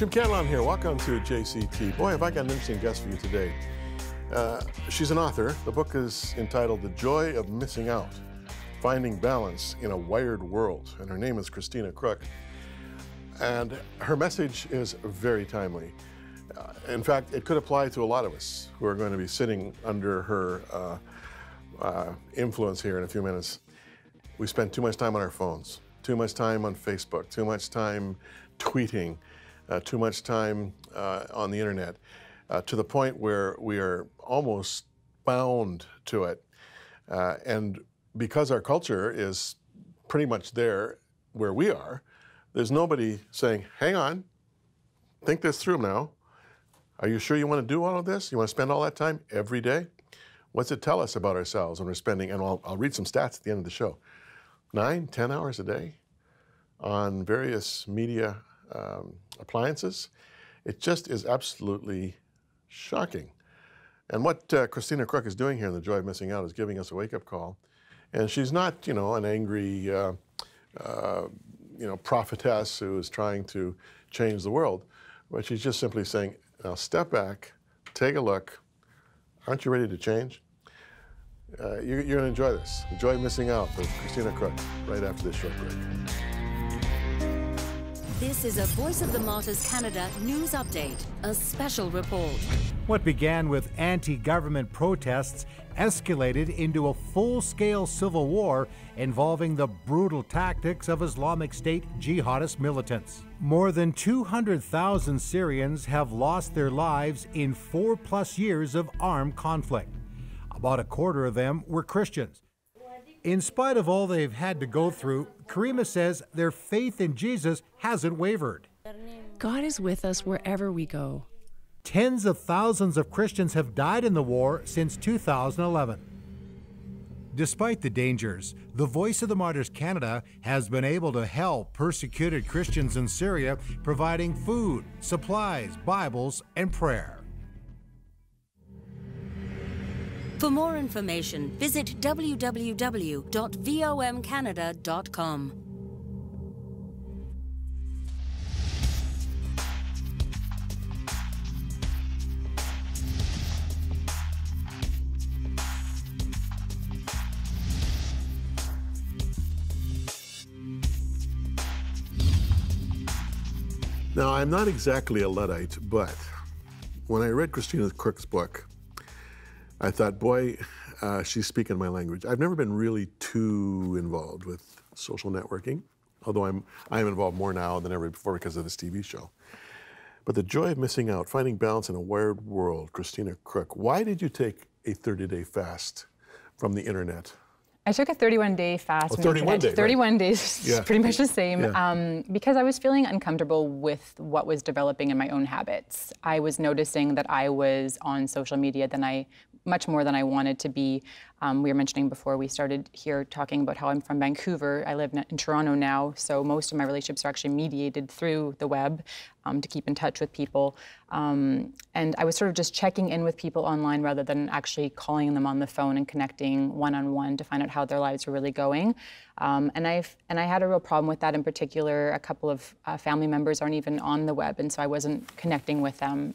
Jim Cantelon here. Welcome to JCT. Boy, have I got an interesting guest for you today. She's an author. The book is entitled The Joy of Missing Out, Finding Balance in a Wired World. And her name is Christina The Crooks. And her message is very timely. In fact, it could apply to a lot of us who are going to be sitting under her influence here in a few minutes. We spend too much time on our phones, too much time on Facebook, too much time tweeting, too much time on the internet, to the point where we are almost bound to it. And because our culture is pretty much there where we are, there's nobody saying, hang on, think this through now. Are you sure you want to do all of this? You want to spend all that time every day? What's it tell us about ourselves when we're spending, and I'll read some stats at the end of the show, 9, 10 hours a day on various media appliances? It just is absolutely shocking. And what Christina The Crooks is doing here in The Joy of Missing Out is giving us a wake-up call. And she's not, you know, an angry, prophetess who is trying to change the world, but she's just simply saying, now step back, take a look. Aren't you ready to change? You're going to enjoy this. The Joy of Missing Out with Christina The Crooks right after this short break. This is a Voice of the Martyrs Canada news update, a special report. What began with anti-government protests escalated into a full-scale civil war involving the brutal tactics of Islamic State jihadist militants. More than 200,000 Syrians have lost their lives in 4+ years of armed conflict. About a quarter of them were Christians. In spite of all they've had to go through, Karima says their faith in Jesus hasn't wavered. God is with us wherever we go. Tens of thousands of Christians have died in the war since 2011. Despite the dangers, the Voice of the Martyrs Canada has been able to help persecuted Christians in Syria, providing food, supplies, Bibles, and prayer. For more information, visit www.vomcanada.com. Now, I'm not exactly a Luddite, but when I read Christina The Crooks' book, I thought, boy, she's speaking my language. I've never been really too involved with social networking, although I am involved more now than ever before because of this TV show. But The Joy of Missing Out, Finding Balance in a Wired World, Christina The Crooks. Why did you take a 30-day fast from the internet? I took a 31-day fast. 31 days. 31 days, yeah. Pretty much the same, Yeah. Because I was feeling uncomfortable with what was developing in my own habits. I was noticing that I was on social media much more than I wanted to be. We were mentioning before we started here talking about how I'm from Vancouver. I live in Toronto now, so most of my relationships are actually mediated through the web to keep in touch with people. And I was sort of just checking in with people online rather than actually calling them on the phone and connecting one-on-one to find out how their lives were really going. And I had a real problem with that in particular. A couple of family members aren't even on the web, and so I wasn't connecting with them.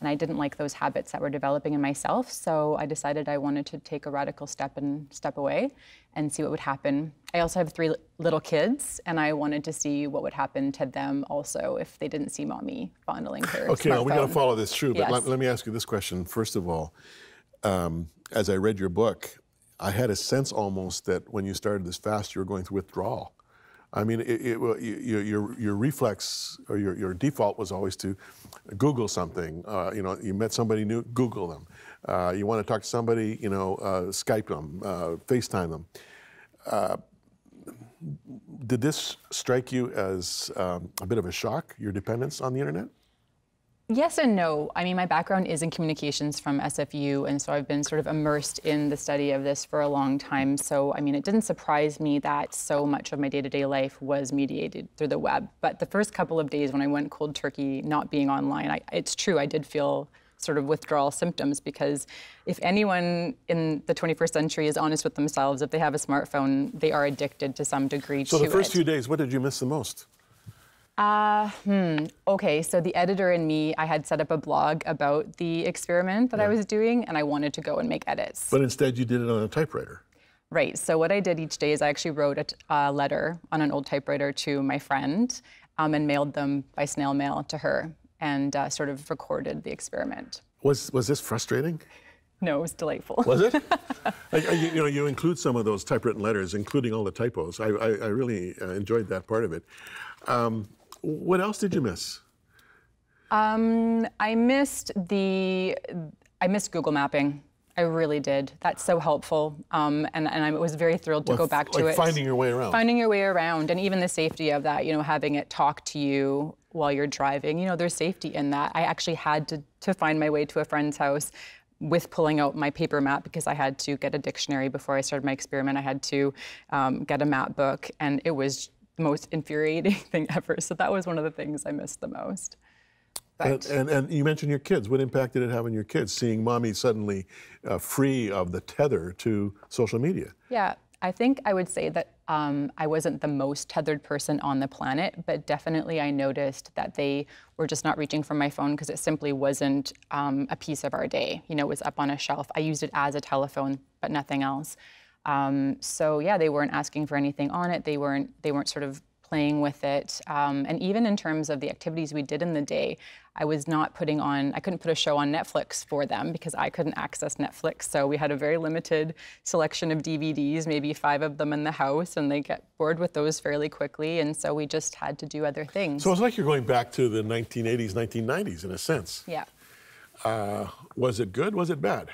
And I didn't like those habits that were developing in myself, so I decided I wanted to take a radical step and step away and see what would happen. I also have 3 little kids, and I wanted to see what would happen to them also if they didn't see mommy fondling her Okay, now we got to smartphone. follow this through, but Yes. let me ask you this question. First of all, as I read your book, I had a sense almost that when you started this fast, you were going through withdrawal. I mean, your reflex or your default was always to Google something. You met somebody new, Google them. You want to talk to somebody, Skype them, FaceTime them. Did this strike you as a bit of a shock, your dependence on the internet? Yes and no. I mean, my background is in communications from SFU, and so I've been sort of immersed in the study of this for a long time. So, I mean, it didn't surprise me that so much of my day-to-day life was mediated through the web. But the first couple of days when I went cold turkey, not being online, it's true, I did feel sort of withdrawal symptoms, because if anyone in the 21st century is honest with themselves, if they have a smartphone, they are addicted to some degree to it. So the first few days, what did you miss the most? Okay, so the editor and me, I had set up a blog about the experiment that I was doing, and I wanted to go and make edits. But instead you did it on a typewriter. Right, so what I did each day is I actually wrote a letter on an old typewriter to my friend and mailed them by snail mail to her and sort of recorded the experiment. Was this frustrating? No, it was delightful. Was it? You include some of those typewritten letters, including all the typos. I really enjoyed that part of it. What else did you miss? I missed Google Mapping. I really did. That's so helpful, and I was very thrilled to go back to it. Finding your way around. Finding your way around, and even the safety of that. Having it talk to you while you're driving. There's safety in that. I actually had to find my way to a friend's house with pulling out my paper map because I had to get a dictionary before I started my experiment. I had to get a map book, and it was the most infuriating thing ever. So that was one of the things I missed the most. And you mentioned your kids. What impact did it have on your kids, seeing mommy suddenly free of the tether to social media? Yeah, I think I would say that I wasn't the most tethered person on the planet, but definitely I noticed that they were just not reaching for my phone because it simply wasn't a piece of our day. It was up on a shelf. I used it as a telephone, but nothing else. So yeah, they weren't asking for anything on it. They weren't sort of playing with it. And even in terms of the activities we did in the day, I couldn't put a show on Netflix for them because I couldn't access Netflix. So we had a very limited selection of DVDs, maybe 5 of them in the house, and they get bored with those fairly quickly. And so we just had to do other things. So it's like you're going back to the 1980s, 1990s in a sense. Yeah. Was it good? Was it bad?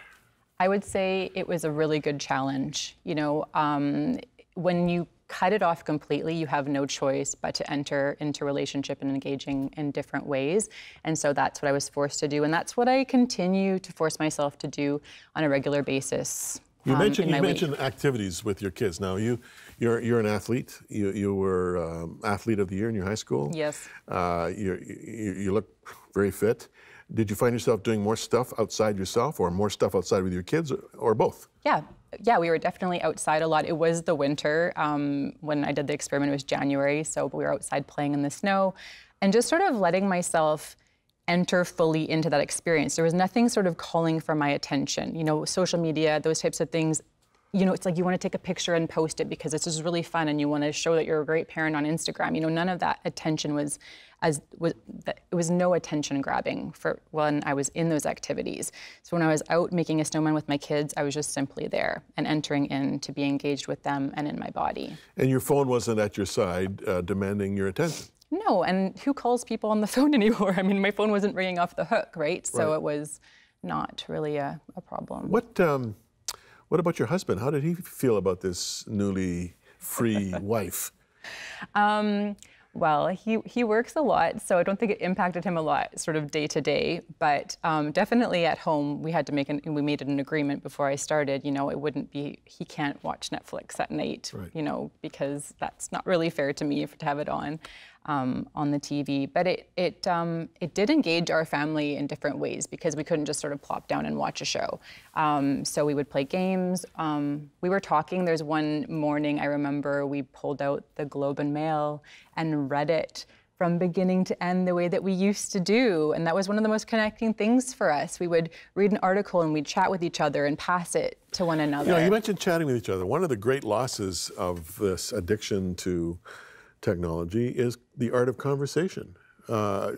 I would say it was a really good challenge. When you cut it off completely, you have no choice but to enter into relationship and engaging in different ways. And so that's what I was forced to do. And that's what I continue to force myself to do on a regular basis. You mentioned activities with your kids. Now, you're an athlete. You were athlete of the year in your high school. Yes. You look very fit. Did you find yourself doing more stuff outside yourself or more stuff outside with your kids or both? Yeah, we were definitely outside a lot. It was the winter. When I did the experiment, it was January, so we were outside playing in the snow and just sort of letting myself enter fully into that experience. There was nothing sort of calling for my attention. Social media, those types of things, it's like you want to take a picture and post it because it's just really fun and you want to show that you're a great parent on Instagram. None of that attention it was no attention grabbing for when I was in those activities. So when I was out making a snowman with my kids, I was just simply there and entering in to be engaged with them and in my body. And your phone wasn't at your side demanding your attention? No, and who calls people on the phone anymore? I mean, my phone wasn't ringing off the hook, right? So it was not really a problem. What about your husband? How did he feel about this newly free wife? Well, he works a lot, so I don't think it impacted him a lot, sort of day to day. But definitely at home, we made an agreement before I started. It wouldn't be he can't watch Netflix at night, right. Because that's not really fair to me to have it on the TV. But it did engage our family in different ways because we couldn't just sort of plop down and watch a show. So we would play games. We were talking. There's one morning I remember we pulled out the Globe and Mail and read it from beginning to end the way that we used to do. And that was one of the most connecting things for us. We would read an article and we'd chat with each other and pass it to one another. You mentioned chatting with each other. One of the great losses of this addiction to technology is the art of conversation.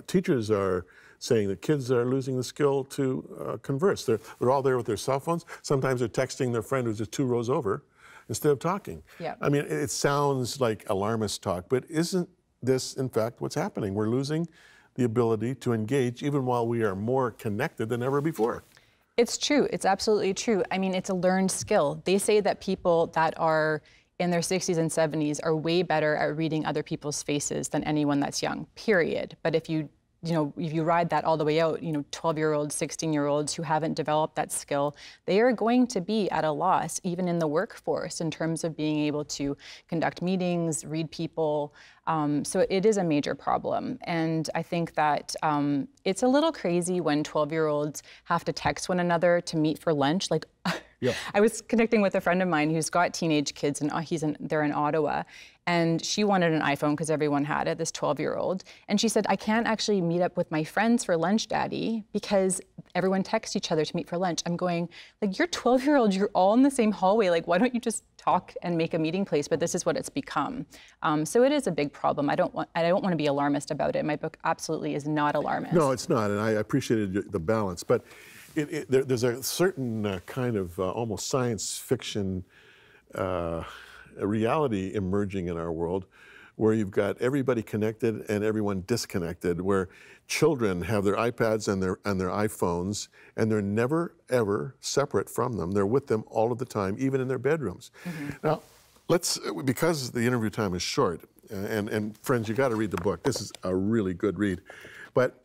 Teachers are saying that kids are losing the skill to converse. They're all there with their cell phones. Sometimes they're texting their friend who's just 2 rows over instead of talking. Yeah. I mean, it sounds like alarmist talk, but isn't this, in fact, what's happening? We're losing the ability to engage even while we are more connected than ever before. It's true. It's absolutely true. I mean, it's a learned skill. They say that people that are in their 60s and 70s are way better at reading other people's faces than anyone that's young, period. But if you ride that all the way out, 12-year-olds, 16-year-olds who haven't developed that skill, they are going to be at a loss, even in the workforce, in terms of being able to conduct meetings, read people. So it is a major problem. And I think that it's a little crazy when 12-year-olds have to text one another to meet for lunch. Like, Yeah. I was connecting with a friend of mine who's got teenage kids, and they're in Ottawa, and she wanted an iPhone because everyone had it, this 12-year-old. And she said, I can't actually meet up with my friends for lunch, Daddy, because everyone texts each other to meet for lunch. I'm going, like, you're 12-year-old, you're all in the same hallway. Like, why don't you just talk and make a meeting place? But this is what it's become. So it is a big problem. I don't want to be alarmist about it. My book absolutely is not alarmist. No, it's not, and I appreciated the balance. But there's a certain kind of almost science fiction reality emerging in our world, where you've got everybody connected and everyone disconnected, where children have their iPads and their iPhones, and they're never, ever separate from them. They're with them all of the time, even in their bedrooms. Now, because the interview time is short, and friends, you got to read the book. This is a really good read. But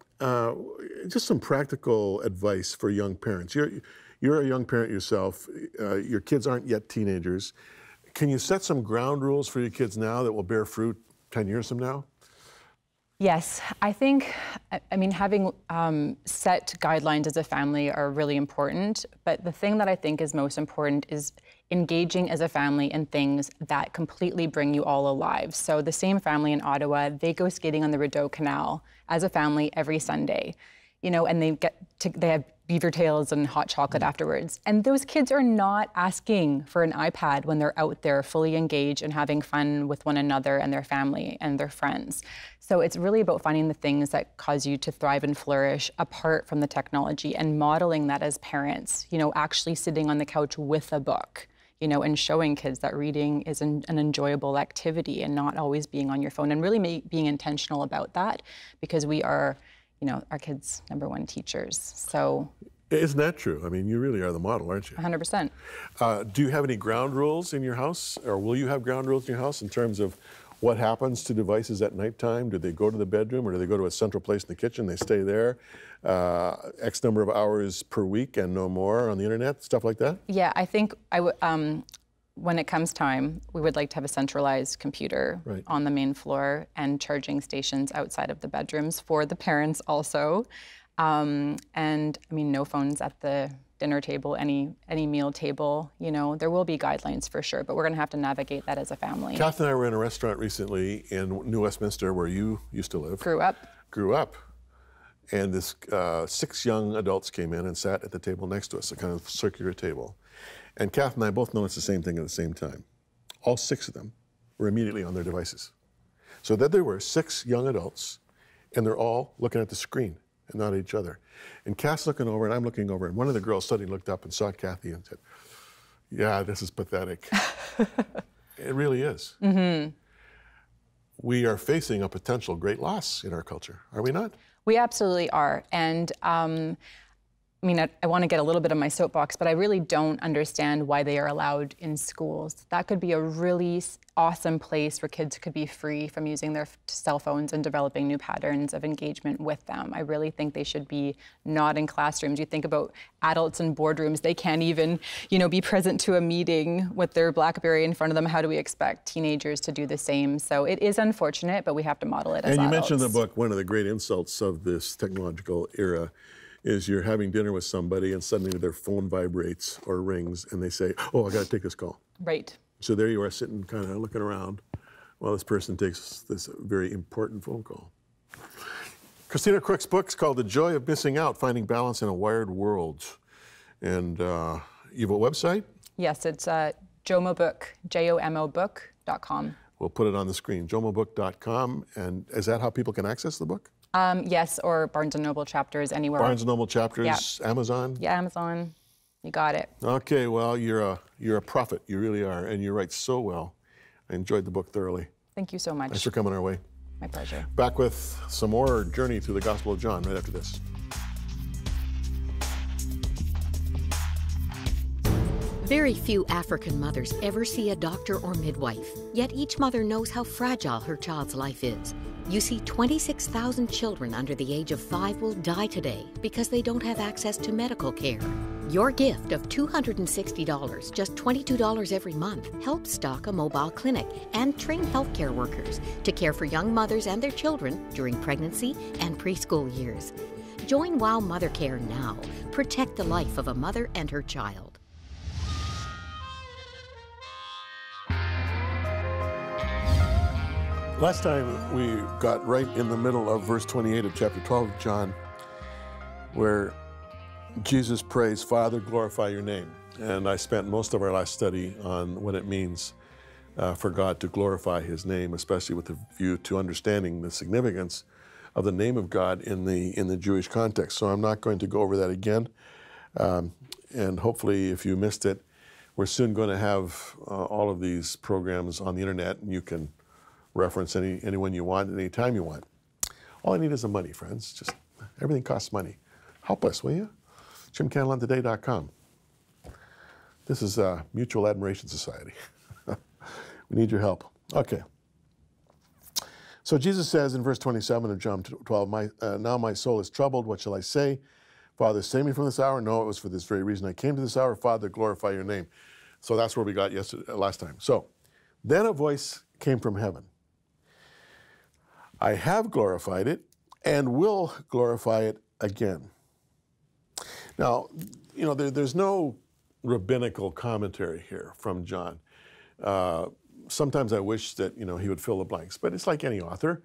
just some practical advice for young parents. You're a young parent yourself. Your kids aren't yet teenagers. Can you set some ground rules for your kids now that will bear fruit 10 years from now? Yes, I think, having set guidelines as a family are really important, but the thing that I think is most important is engaging as a family in things that completely bring you all alive. So the same family in Ottawa, they go skating on the Rideau Canal as a family every Sunday, and they have beaver tails and hot chocolate afterwards. And those kids are not asking for an iPad when they're out there fully engaged and having fun with one another and their family and their friends. So it's really about finding the things that cause you to thrive and flourish apart from the technology, and modeling that as parents, actually sitting on the couch with a book, and showing kids that reading is an enjoyable activity and not always being on your phone, and really being intentional about that, because we are our kids' #1 teachers. So, isn't that true? I mean, you really are the model, aren't you? 100%. Do you have any ground rules in your house, or will you have ground rules in your house in terms of what happens to devices at nighttime? Do they go to the bedroom, or do they go to a central place in the kitchen? They stay there X number of hours per week and no more on the internet, stuff like that? Yeah, I think when it comes time, we would like to have a centralized computer on the main floor and charging stations outside of the bedrooms for the parents also. No phones at the dinner table, any meal table. There will be guidelines for sure, but we're going to have to navigate that as a family. Kath and I were in a restaurant recently in New Westminster, where you used to live. Grew up. And this 6 young adults came in and sat at the table next to us, a kind of circular table. And Kath and I both noticed the same thing at the same time. All 6 of them were immediately on their devices. So that there were 6 young adults, and they're all looking at the screen and not at each other. And Kath's looking over, and I'm looking over, and one of the girls suddenly looked up and saw Kathy and said, yeah, this is pathetic. It really is. Mm-hmm. We are facing a potential great loss in our culture, are we not? We absolutely are. And I want to get a little bit of my soapbox, but I really don't understand why they are allowed in schools. That could be a really awesome place where kids could be free from using their cell phones and developing new patterns of engagement with them. I really think they should be not in classrooms. You think about adults in boardrooms, they can't even, be present to a meeting with their BlackBerry in front of them. How do we expect teenagers to do the same? So it is unfortunate, but we have to model it as adults. And you mentioned in the book, one of the great insults of this technological era is you're having dinner with somebody and suddenly their phone vibrates or rings and they say, oh, I got to take this call. Right. So there you are sitting kind of looking around while this person takes this very important phone call. Christina The Crooks' book's called The Joy of Missing Out, Finding Balance in a Wired World. And you have a website? Yes, it's jomobook, jomobook.com. We'll put it on the screen, jomobook.com. And is that how people can access the book? Yes, or Barnes & Noble chapters, anywhere. Barnes & Noble chapters, yeah. Amazon? Yeah, Amazon. You got it. Okay, well, you're a prophet. You really are, and you write so well. I enjoyed the book thoroughly. Thank you so much. Thanks for coming our way. My pleasure. Back with some more journey through the Gospel of John right after this. Very few African mothers ever see a doctor or midwife, yet each mother knows how fragile her child's life is. You see, 26,000 children under the age of 5 will die today because they don't have access to medical care. Your gift of $260, just $22 every month, helps stock a mobile clinic and train healthcare workers to care for young mothers and their children during pregnancy and preschool years. Join WOW Mother Care now. Protect the life of a mother and her child. Last time we got right in the middle of verse 28 of chapter 12 of John, where Jesus prays, Father, glorify your name. And I spent most of our last study on what it means for God to glorify his name, especially with a view to understanding the significance of the name of God in the Jewish context. So I'm not going to go over that again. And hopefully, if you missed it, we're soon going to have all of these programs on the internet, and you can reference anyone you want, anytime you want. All I need is the money, friends. Just everything costs money. Help us, will you? JimCantelonToday.com. This is a Mutual Admiration Society. We need your help. Okay. So Jesus says in verse 27 of John 12, now my soul is troubled. What shall I say? Father, save me from this hour. No, it was for this very reason I came to this hour. Father, glorify your name. So that's where we got last time. So then a voice came from heaven. I have glorified it and will glorify it again. Now, you know, there's no rabbinical commentary here from John. Sometimes I wish that, you know, he would fill the blanks, but it's like any author.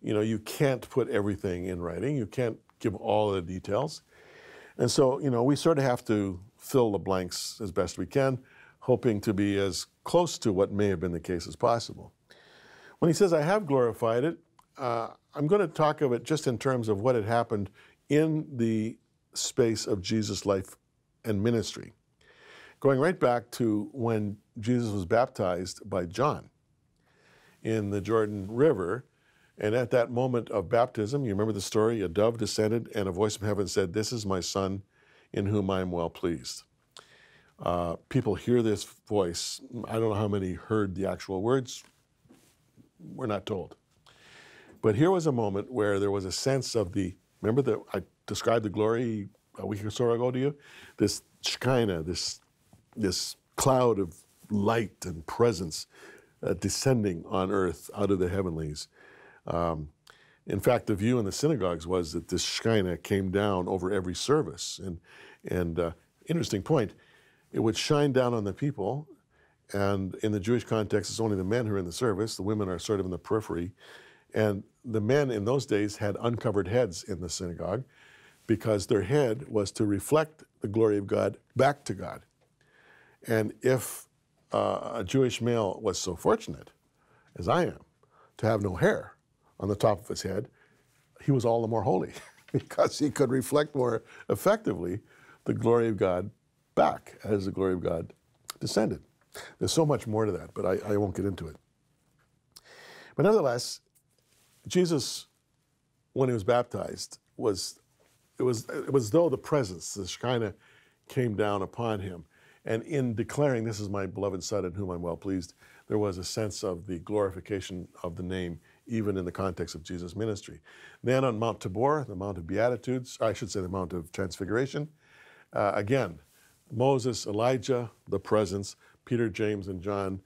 You know, you can't put everything in writing. You can't give all the details. And so, you know, we sort of have to fill the blanks as best we can, hoping to be as close to what may have been the case as possible. When he says, I have glorified it, I'm going to talk of it just in terms of what had happened in the space of Jesus' life and ministry. Going right back to when Jesus was baptized by John in the Jordan River, and at that moment of baptism, you remember the story, a dove descended and a voice from heaven said, this is my son in whom I am well pleased. People hear this voice. I don't know how many heard the actual words. We're not told. But here was a moment where there was a sense of remember that I described the glory a week or so ago to you? This Shekinah, this cloud of light and presence descending on earth out of the heavenlies. In fact, the view in the synagogues was that this Shekinah came down over every service. And interesting point, it would shine down on the people. And in the Jewish context, it's only the men who are in the service. The women are sort of in the periphery. And the men in those days had uncovered heads in the synagogue because their head was to reflect the glory of God back to God. And if a Jewish male was so fortunate, as I am, to have no hair on the top of his head, he was all the more holy because he could reflect more effectively the glory of God back as the glory of God descended. There's so much more to that, but I won't get into it. But nevertheless, Jesus, when he was baptized, it was as though the presence, the Shekinah, came down upon him. And in declaring, this is my beloved son in whom I'm well pleased, there was a sense of the glorification of the name, even in the context of Jesus' ministry. Then on Mount Tabor, the Mount of Beatitudes, I should say the Mount of Transfiguration, again, Moses, Elijah, the presence, Peter, James, and John,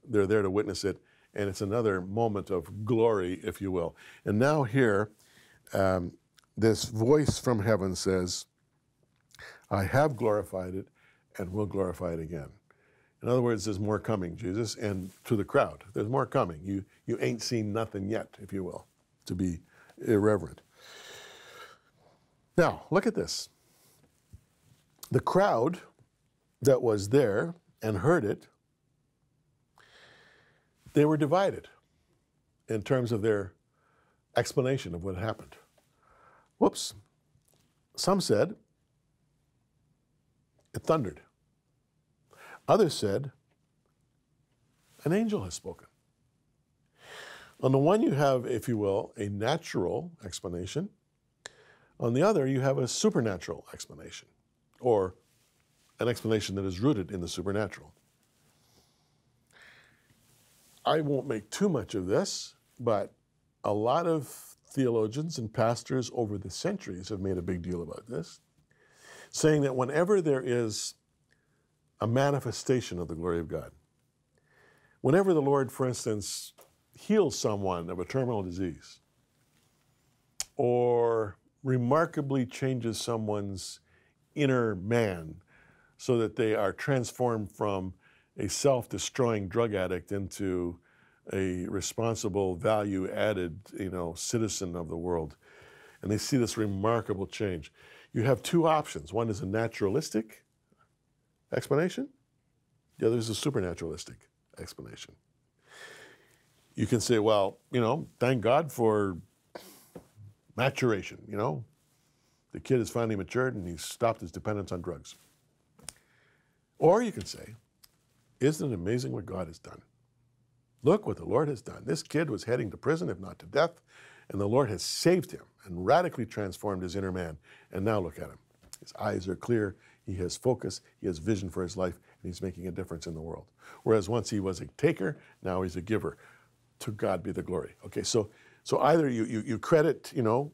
they're there to witness it. And it's another moment of glory, if you will. And now here, this voice from heaven says, I have glorified it and will glorify it again. In other words, there's more coming, Jesus, and to the crowd, there's more coming. You ain't seen nothing yet, if you will, to be irreverent. Now, look at this. The crowd that was there and heard it, they were divided in terms of their explanation of what happened. Whoops. Some said, it thundered. Others said, an angel has spoken. On the one you have, if you will, a natural explanation. On the other, you have a supernatural explanation, or an explanation that is rooted in the supernatural. I won't make too much of this, but a lot of theologians and pastors over the centuries have made a big deal about this, saying that whenever there is a manifestation of the glory of God, whenever the Lord, for instance, heals someone of a terminal disease, or remarkably changes someone's inner man so that they are transformed from a self-destroying drug addict into a responsible, value-added, citizen of the world. And they see this remarkable change. You have two options. One is a naturalistic explanation. The other is a supernaturalistic explanation. You can say, well, thank God for maturation, The kid has finally matured and he's stopped his dependence on drugs. Or you can say, isn't it amazing what God has done? Look what the Lord has done. This kid was heading to prison, if not to death, and the Lord has saved him and radically transformed his inner man. And now look at him. His eyes are clear, he has focus, he has vision for his life, and he's making a difference in the world. Whereas once he was a taker, now he's a giver. To God be the glory. Okay, so either you credit, the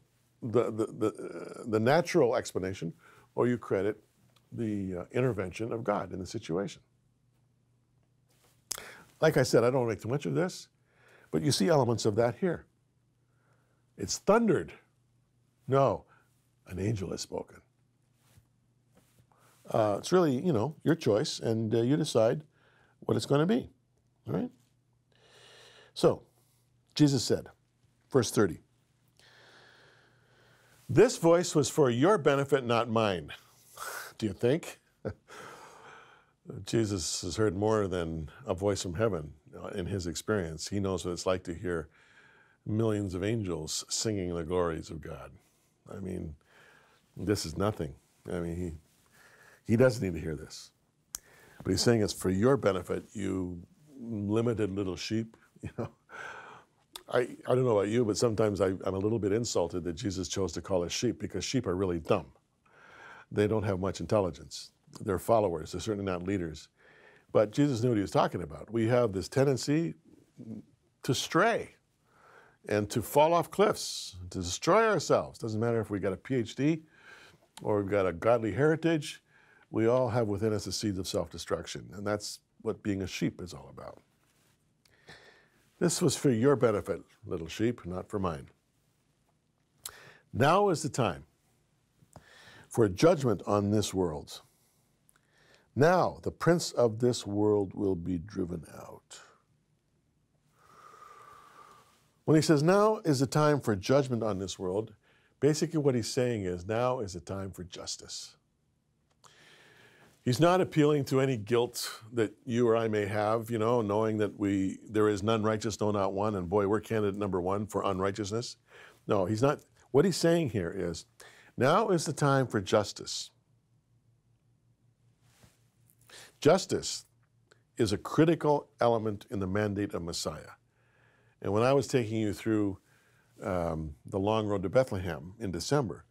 natural explanation, or you credit the intervention of God in the situation. Like I said, I don't make too much of this, but you see elements of that here. It's thundered. No, an angel has spoken. It's really, your choice, and you decide what it's going to be, all right? So, Jesus said, verse 30, "This voice was for your benefit, not mine." Do you think? Jesus has heard more than a voice from heaven in his experience. He knows what it's like to hear millions of angels singing the glories of God. I mean, this is nothing. I mean, he doesn't need to hear this. But he's saying it's for your benefit, you limited little sheep. I don't know about you, but sometimes I'm a little bit insulted that Jesus chose to call us sheep, because sheep are really dumb. They don't have much intelligence. They're followers. They're certainly not leaders. But Jesus knew what he was talking about. We have this tendency to stray and to fall off cliffs, to destroy ourselves. Doesn't matter if we got a PhD or we've got a godly heritage. We all have within us the seeds of self-destruction, and that's what being a sheep is all about. This was for your benefit, little sheep, not for mine. Now is the time for judgment on this world. Now the prince of this world will be driven out. When he says now is the time for judgment on this world, basically what he's saying is now is the time for justice. He's not appealing to any guilt that you or I may have, knowing that there is none righteous, no, not one, and boy, we're candidate number one for unrighteousness. No, he's not. What he's saying here is, now is the time for justice. Justice is a critical element in the mandate of Messiah. And when I was taking you through the long road to Bethlehem in December,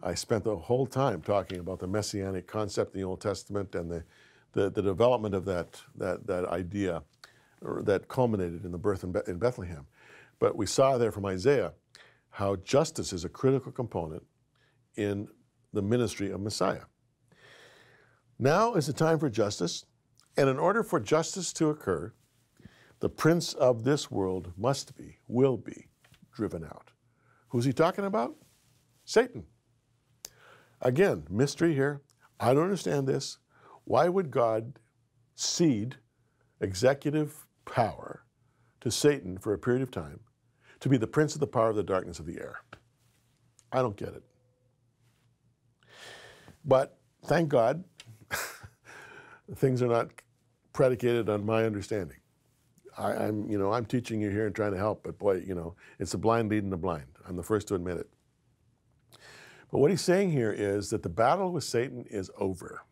I spent the whole time talking about the messianic concept in the Old Testament and the development of that idea that culminated in the birth in Bethlehem. But we saw there from Isaiah how justice is a critical component in the ministry of Messiah. Now is the time for justice, and in order for justice to occur, the prince of this world will be driven out. Who's he talking about? Satan. Again, mystery here. I don't understand this. Why would God cede executive power to Satan for a period of time to be the prince of the power of the darkness of the air? I don't get it. But thank God, things are not predicated on my understanding. I'm teaching you here and trying to help, but boy, it's the blind leading the blind. I'm the first to admit it. But what he's saying here is that the battle with Satan is over,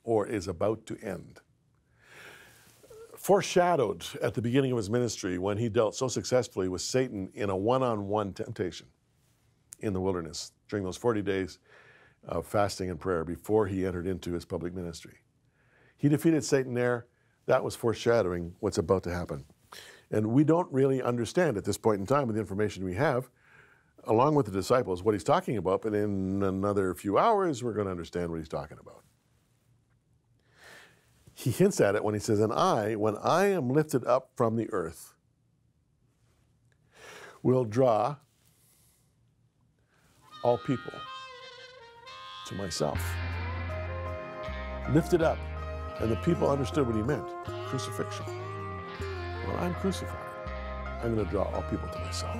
or is about to end. Foreshadowed at the beginning of his ministry when he dealt so successfully with Satan in a one-on-one temptation in the wilderness during those 40 days of fasting and prayer before he entered into his public ministry. He defeated Satan there. That was foreshadowing what's about to happen. And we don't really understand at this point in time with the information we have, along with the disciples, what he's talking about, but in another few hours, we're going to understand what he's talking about. He hints at it when he says, and when I am lifted up from the earth, will draw all people to myself. Lifted up. And the people understood what he meant, crucifixion. When I'm crucified, I'm going to draw all people to myself.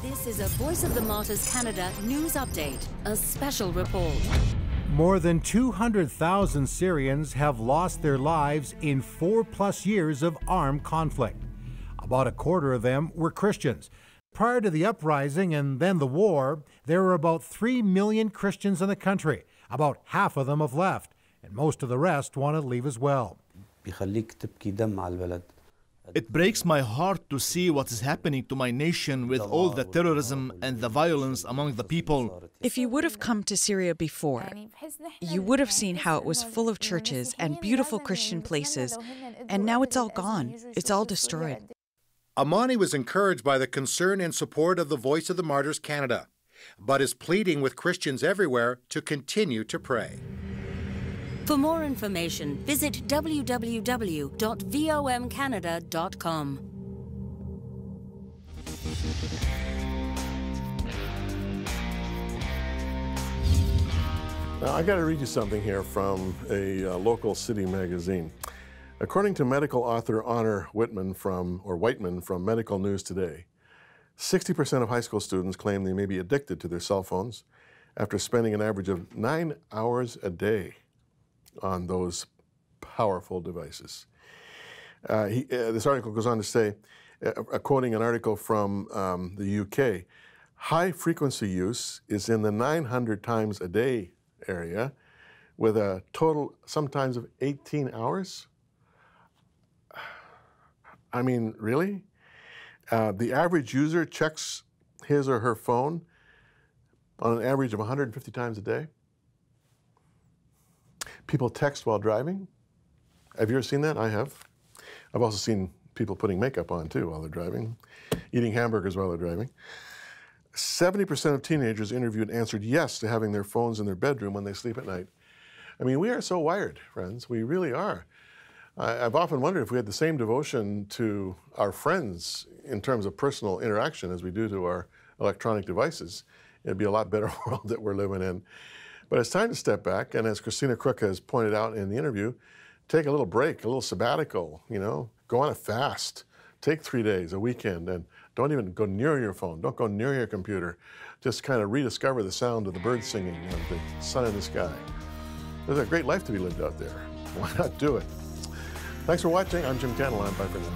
This is a Voice of the Martyrs Canada news update, a special report. More than 200,000 Syrians have lost their lives in 4+ years of armed conflict. About a quarter of them were Christians. Prior to the uprising and then the war, there were about 3 million Christians in the country. About half of them have left, and most of the rest want to leave as well. It breaks my heart to see what is happening to my nation with all the terrorism and the violence among the people. If you would have come to Syria before, you would have seen how it was full of churches and beautiful Christian places, and now it's all gone. It's all destroyed. Amani was encouraged by the concern and support of the Voice of the Martyrs Canada, but is pleading with Christians everywhere to continue to pray. For more information, visit www.vomcanada.com. Now, I got to read you something here from a local city magazine. According to medical author Honor Whitman from Medical News Today, 60% of high school students claim they may be addicted to their cell phones after spending an average of 9 hours a day on those powerful devices. This article goes on to say, quoting an article from the UK, high-frequency use is in the 900 times a day area with a total sometimes of 18 hours. I mean, really? The average user checks his or her phone on an average of 150 times a day. People text while driving. Have you ever seen that? I have. I've also seen people putting makeup on too while they're driving, eating hamburgers while they're driving. 70% of teenagers interviewed answered yes to having their phones in their bedroom when they sleep at night. I mean, we are so wired, friends. We really are. I've often wondered if we had the same devotion to our friends in terms of personal interaction as we do to our electronic devices. It'd be a lot better world that we're living in. But it's time to step back, and as Christina Crooks has pointed out in the interview, take a little break, a little sabbatical, you know, go on a fast, take 3 days, a weekend, and don't even go near your phone, don't go near your computer. Just kind of rediscover the sound of the birds singing and the sun in the sky. There's a great life to be lived out there. Why not do it? Thanks for watching. I'm Jim Cantelon. Bye for now.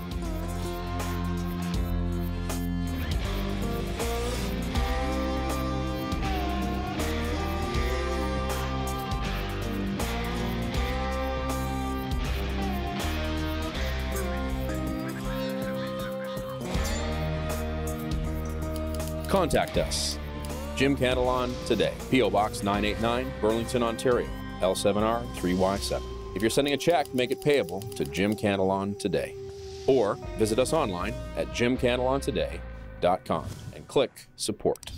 Contact us. Jim Cantelon Today, P.O. Box 989, Burlington, Ontario, L7R 3Y7. If you're sending a check, make it payable to Jim Cantelon Today. Or visit us online at jimcantelontoday.com and click Support.